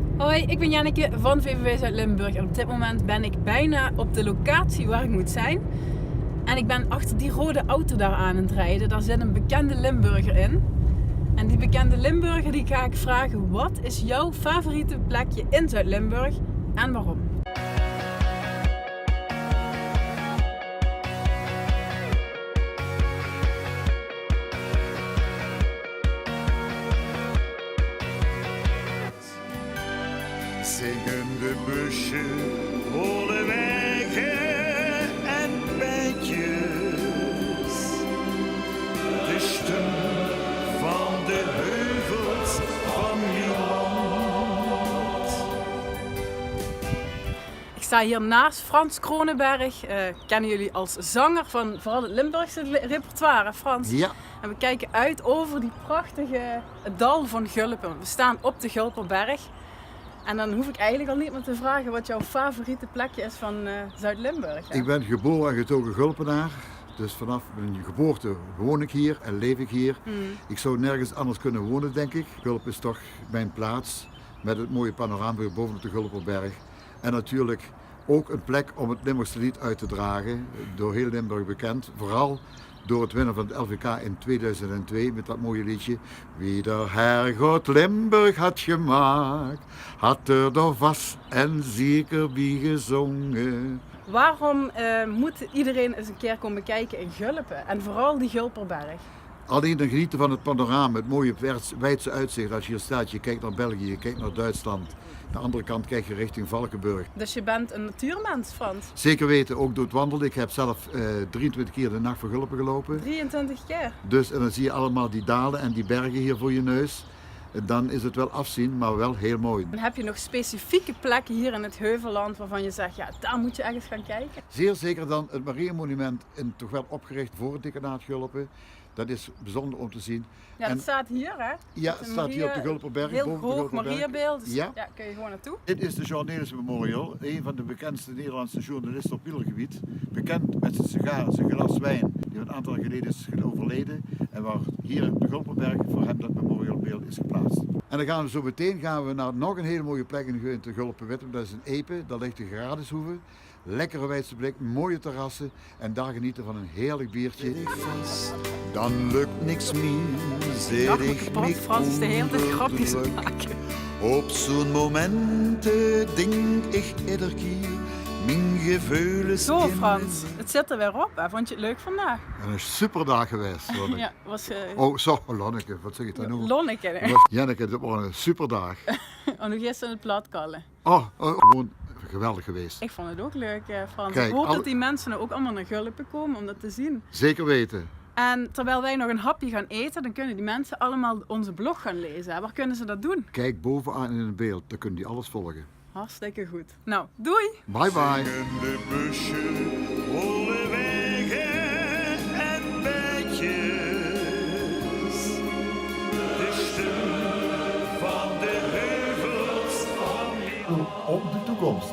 Hoi, ik ben Janneke van VVV Zuid-Limburg en op dit moment ben ik bijna op de locatie waar ik moet zijn. En ik ben achter die rode auto daar aan het rijden. Daar zit een bekende Limburger in. En die bekende Limburger die ga ik vragen, wat is jouw favoriete plekje in Zuid-Limburg en waarom? Zingende busje, holle wegen en bijtjes. De stem van de heuvels van je land. Ik sta hier naast Frans Kronenberg. Kennen jullie als zanger van vooral het Limburgse repertoire, Frans? Ja, En we kijken uit over die prachtige dal van Gulpen. We staan op de Gulperberg. En dan hoef ik eigenlijk al niet meer te vragen wat jouw favoriete plekje is van Zuid-Limburg. hè? ik ben geboren en getogen Gulpenaar. Dus vanaf mijn geboorte woon ik hier en leef ik hier. Ik zou nergens anders kunnen wonen, denk ik. Gulpen is toch mijn plaats met het mooie panorama bovenop de Gulperberg. En natuurlijk ook een plek om het Limburgse lied uit te dragen. Door heel Limburg bekend. Vooral door het winnen van het LVK in 2002 met dat mooie liedje. Wie de Herrgott Limburg had gemaakt, had er door vast en zeker bij gezongen. Waarom moet iedereen eens een keer komen kijken in Gulpen? En vooral die Gulperberg. Alleen dan genieten van het panorama, het mooie wijdse uitzicht. Als je hier staat, je kijkt naar België, je kijkt naar Duitsland. De andere kant kijk je richting Valkenburg. Dus je bent een natuurmens, Frans. Zeker weten, ook door het wandelen. Ik heb zelf 23 keer de Nacht van Gulpen gelopen. 23 keer. Dus en dan zie je allemaal die dalen en die bergen hier voor je neus. Dan is het wel afzien, maar wel heel mooi. En heb je nog specifieke plekken hier in het Heuvelland waarvan je zegt, ja, daar moet je echt eens gaan kijken? Zeer zeker dan het Mariamonument, toch wel opgericht voor het decanaat Gulpen. Dat is bijzonder om te zien. Ja, dat En- staat hier, hè? Ja, Het het is staat hier op de Gulperberg. Heel boven de hoog Gulperberg. Mariabeeld. Dus Ja. ja, kun je gewoon naartoe. Dit is de Jean Nelissen Memorial, een van de bekendste Nederlandse journalisten op wielergebied. Bekend met zijn sigaar, zijn glas wijn, die een aantal jaar geleden is overleden. En waar hier op de Gulperberg voor hem dat memorialbeeld is geplaatst. En dan gaan we zo meteen naar nog een hele mooie plek in de Gulpen-Wittem. Dat is een Epe, daar ligt de Gradeshoeve. Lekkere wijdse blik, mooie terrassen en daar genieten van een heerlijk biertje. Dan lukt niks meer, Dag zeg met ik kapot, Frans is de hele tijd grapjes te onmiddellijk. maken. Op zo'n momenten denk ik ieder keer, mijn gevoelens Zo, in Frans, het zit er weer op. Hè? Vond je het leuk vandaag? En een superdag geweest. Lonneke. Ja, was Oh, zo, Lonneke, wat zeg je dan nu? Lonneke. hè? Janneke, het was een superdag. En nog gisteren het platkallen. Gewoon geweldig geweest. Ik vond het ook leuk, Frans. Kijk, ik hoop alle- dat die mensen nou ook allemaal naar Gulpen komen om dat te zien. Zeker weten. En terwijl wij nog een hapje gaan eten, dan kunnen die mensen allemaal onze blog gaan lezen. Waar kunnen ze dat doen? Kijk bovenaan in het beeld, dan kunnen die alles volgen. Hartstikke goed. Nou, doei! Bye bye. de busje, holle wegen en bijtjes. De stem van de heuvels van Om de toekomst.